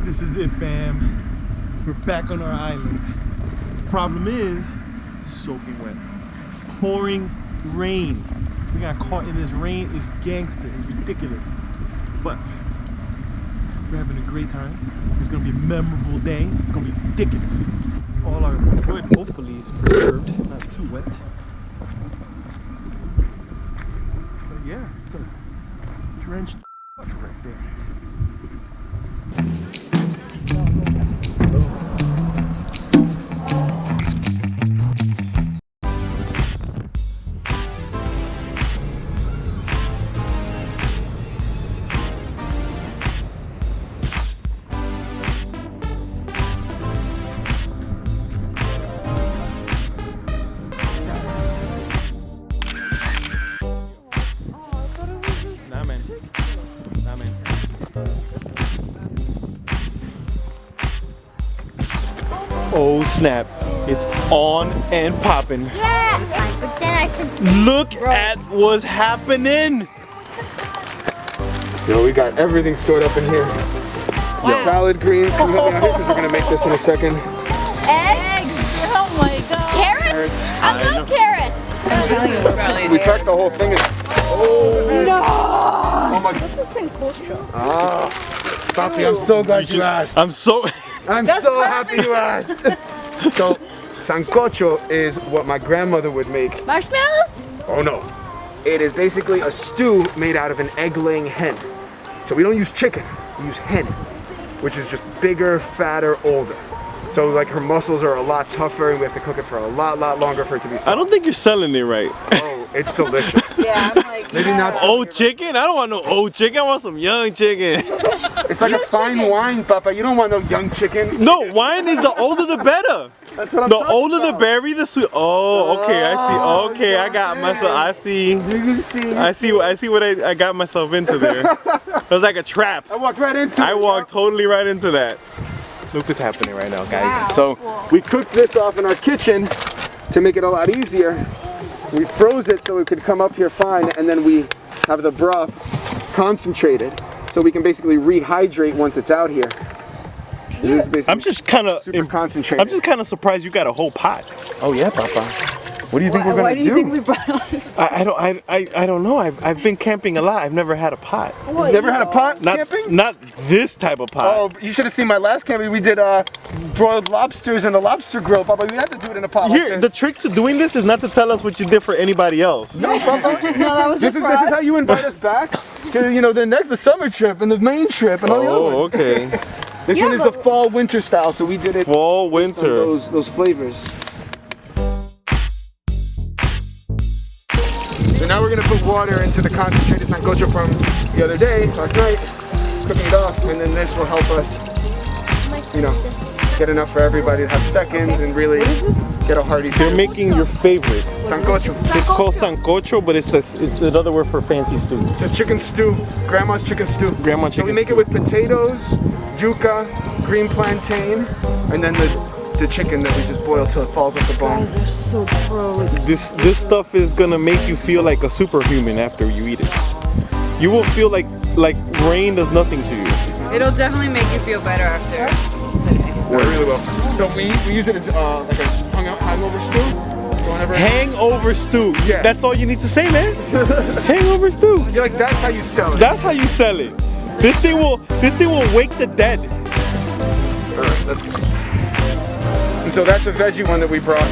This is it, fam. We're back on our island. Problem is, soaking wet. Pouring rain. We got caught in this rain. It's gangster. It's ridiculous. But we're having a great time. It's gonna be a memorable day. It's gonna be ridiculous. All our wood hopefully is preserved, not too wet. But yeah, it's a drenched right there. Oh snap, it's on and popping. Yes, but then I can see. Look at what's happening. Yo, we got everything stored up in here. Wow. Salad greens, can you help me out here because we're gonna make this in a second. Eggs? Oh my god. Carrots? I love carrots. I'm telling you, we cracked the whole thing. Oh no! Oh my god. What's this in culture? Ah, Papi, I'm so glad you asked. I'm so happy you asked. So, sancocho is what my grandmother would make. Marshmallows? Oh no. It is basically a stew made out of an egg-laying hen. So we don't use chicken, we use hen, which is just bigger, fatter, older. So like her muscles are a lot tougher and we have to cook it for a lot longer for it to be soft. I don't think you're selling it right. Oh, it's delicious. Yeah, I'm like, maybe not old chicken? I don't want no old chicken, I want some young chicken. It's like a fine wine, Papa. You don't want no young chicken. No, wine is the older the better. That's what I'm the talking older about. the berry, the sweet. Oh, okay, I see. Okay, I got myself. I see. I see what I got myself into there. It was like a trap. I walked right into it. I walked totally right into that. Look what's happening right now, guys. Wow. So we cooked this off in our kitchen to make it a lot easier. We froze it so it could come up here fine, and then we have the broth concentrated so we can basically rehydrate once it's out here. This is basically I'm just kind of super concentrated. I'm just kind of surprised you got a whole pot. Oh yeah, Papa. What do you think we're gonna do? Why do you think we brought all this stuff? I don't know. I've been camping a lot. I've never had a pot. You've never had a pot camping? Not this type of pot. Oh, you should have seen my last camping. We did broiled lobsters in a lobster grill, Papa. We had to do it in a pot Here, like the this. trick to doing this is not to tell us what you did for anybody else. No, Papa. No, that was This is how you invite us back to the summer trip and the main trip and all the other Oh, ones. okay. This one is the fall winter style, so we did it Fall based on winter. those flavors. So now we're gonna put water into the concentrated sancocho from the other day, last night, cooking it off, and then this will help us, get enough for everybody to have seconds and really get a hearty You're food. making your favorite. Sancocho. It's called sancocho, but it's another word for fancy stew. It's a chicken stew, grandma's chicken stew. Grandma's So we chicken make stew. it with potatoes, yuca, green plantain, and then the chicken that we just boil till it falls off the bone. Guys are so gross. This stuff is gonna make you feel like a superhuman after you eat it. You will feel like rain does nothing to you. It'll definitely make you feel better after. Yeah, really well. So we use it as like a hangover stew. So whenever Hangover stew. Yeah. That's all you need to say, man. Hangover stew. you're like, that's how you sell it. That's how you sell it. This thing will wake the dead. Alright, that's good. And so that's a veggie one that we brought.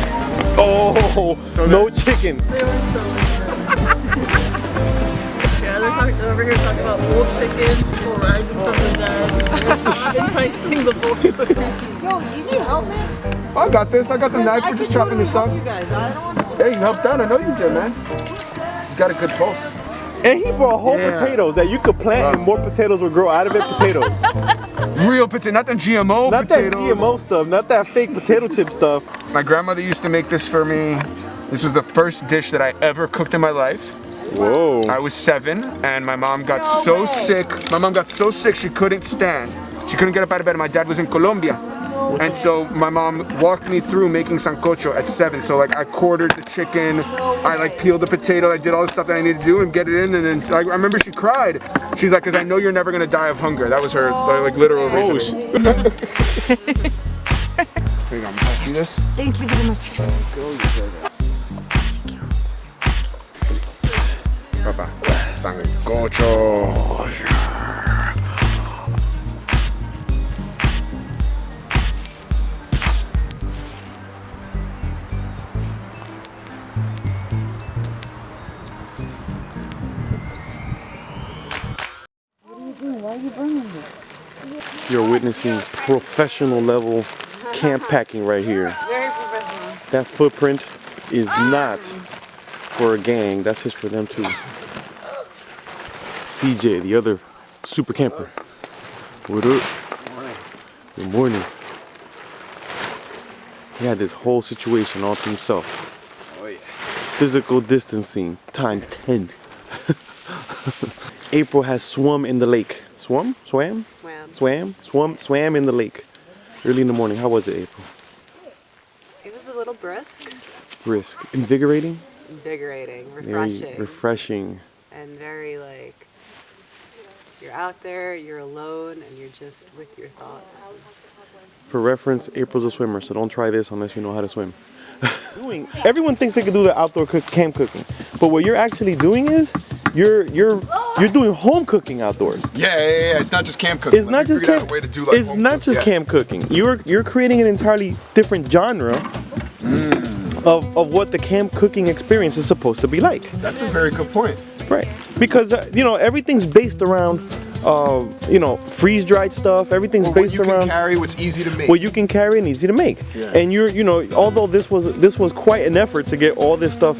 Oh, So no chicken. Yeah, they're over here talking about old chicken, people rising from the dead, enticing the boy. Yo, you need help, man? I got this. I got the knife. We're just chopping this up. You guys, I don't want to. Hey, you helped out. I know you did, man. You got a good pulse. And he brought whole Yeah. potatoes that you could plant and more potatoes would grow out of it. Potatoes. Real potato, not the GMO Not potatoes. that GMO stuff, not that fake potato chip stuff. My grandmother used to make this for me. This is the first dish that I ever cooked in my life. Whoa. I was 7 and my mom got so sick. My mom got so sick she couldn't stand. She couldn't get up out of bed and my dad was in Colombia. And so my mom walked me through making sancocho at 7. So like I quartered the chicken, I like peeled the potato, I did all the stuff that I needed to do and get it in. And then like, I remember she cried. She's like, because I know you're never gonna die of hunger. That was her like literal reasoning. Here you go, I'm gonna see this. Thank you very much. Bye-bye. Sancocho. You're witnessing professional level camp packing right here. Very professional. That footprint is not for a gang, that's just for them too. CJ, the other super camper. What up? Good morning. He had this whole situation all to himself. Oh yeah. Physical distancing times 10. April has swum in the lake. Swam in the lake. Early in the morning. How was it, April? It was a little brisk. Brisk. Invigorating? Invigorating, Very refreshing. refreshing. And very like, you're out there, you're alone, and you're just with your thoughts. For reference, April's a swimmer, so don't try this unless you know how to swim. Everyone thinks they can do the outdoor camp cooking, but what you're actually doing is you're doing home cooking outdoors. Yeah. It's not just camp cooking. It's not just camp. It's not just camp cooking. You're creating an entirely different genre of what the camp cooking experience is supposed to be like. That's a very good point. Right, because you know, everything's based around you know, freeze-dried stuff. Everything's based around what you can carry, what's easy to make. What you can carry and easy to make. Yeah. And you know, although this was quite an effort to get all this stuff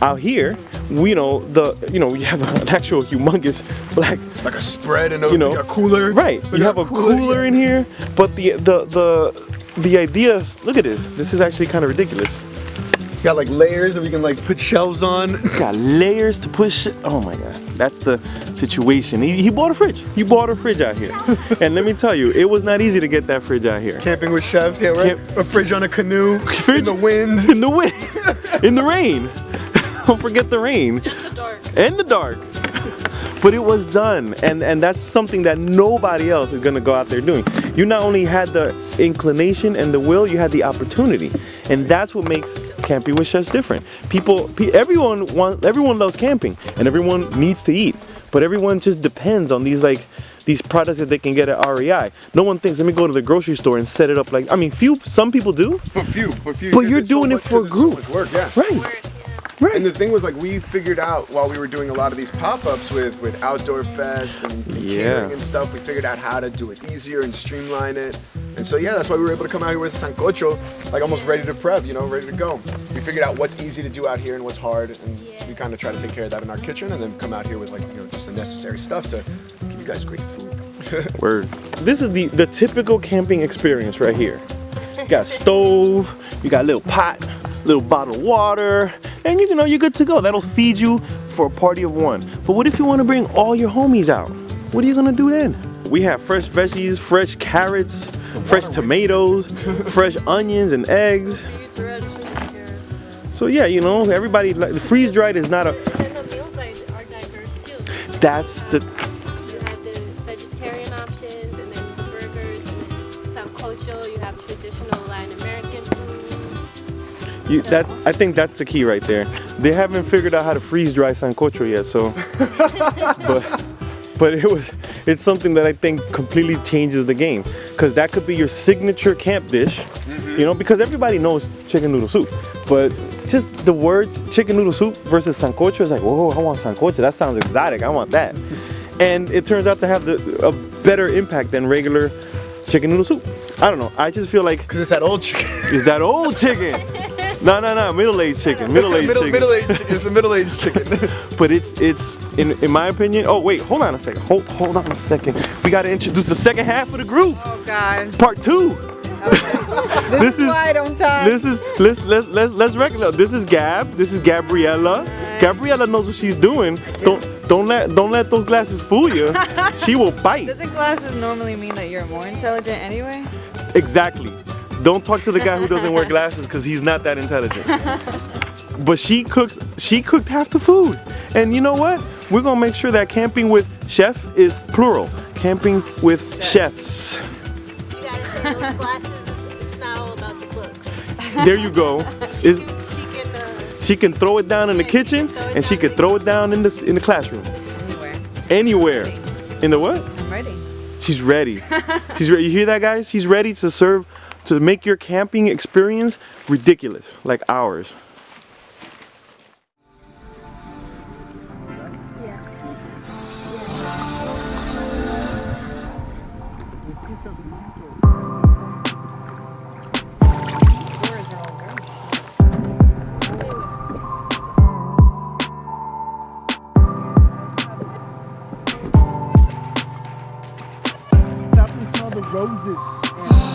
out here, we know we have an actual humongous like a spread and a cooler. Right. You have a cooler in here, but the idea, look at this. This is actually kind of ridiculous. You got like layers that we can like put shelves on. You got layers to push. Oh my God, that's the situation. He bought a fridge. He bought a fridge out here, and let me tell you, it was not easy to get that fridge out here. Camping with chefs, yeah, right. A fridge on a canoe. In the wind. In the wind. In the rain. Don't forget the rain. And the dark. And the dark. But it was done, and that's something that nobody else is gonna go out there doing. You not only had the inclination and the will, you had the opportunity, and that's what makes Camping with Chefs different. Everyone loves camping, and everyone needs to eat, but everyone just depends on these products that they can get at REI. No one thinks, let me go to the grocery store and set it up like. I mean, some people do. But few. But you're doing it for a group. So much work, yeah. Right. Right. And the thing was, like, we figured out while we were doing a lot of these pop-ups with Outdoor Fest and catering and stuff, we figured out how to do it easier and streamline it. And so, yeah, that's why we were able to come out here with sancocho, like almost ready to prep, you know, ready to go. We figured out what's easy to do out here and what's hard, and we kind of try to take care of that in our kitchen, and then come out here with, like, you know, just the necessary stuff to give you guys great food. Word. This is the typical camping experience right here. You got a stove, you got a little pot, little bottle of water, and you know, you're good to go. That'll feed you for a party of one. But what if you want to bring all your homies out? What are you gonna do then? We have fresh veggies, fresh carrots, fresh tomatoes, fresh onions and eggs. So yeah, you know, everybody, like, the freeze dried is not a. And the meals are diverse too. That's the. You have the vegetarian options, and then the burgers, and then sancocho. You have traditional Latin American food. I think that's the key right there. They haven't figured out how to freeze dry sancocho yet, so. but it's something that I think completely changes the game, because that could be your signature camp dish, you know, because everybody knows chicken noodle soup, but just the words chicken noodle soup versus sancocho is like, whoa, I want sancocho. That sounds exotic. I want that. And it turns out to have a better impact than regular chicken noodle soup. I don't know. I just feel like because it's that old chicken. It's that old chicken. No, middle-aged chicken. Middle-aged chicken. Middle-aged chicken. It's a middle-aged chicken. But it's in my opinion. Oh wait, hold on a second. Hold on a second. We gotta introduce the second half of the group. Oh God. Part 2. Okay. This is why I don't talk. Let's recognize. This is Gab. This is Gabriella. Gabriella knows what she's doing. Don't let those glasses fool you. She will bite. Doesn't glasses normally mean that you're more intelligent anyway? Exactly. Don't talk to the guy who doesn't wear glasses because he's not that intelligent. But she cooked half the food. And you know what? We're gonna make sure that camping with chef is plural. Camping with chefs. You gotta say those glasses, it's not all about the looks. There you go. She can throw it down in the kitchen and she can throw it down in the classroom. Anywhere. In the what? I'm ready. She's ready. She's ready. You hear that, guys? She's ready to serve, to make your camping experience ridiculous, like ours. Stop and smell the roses.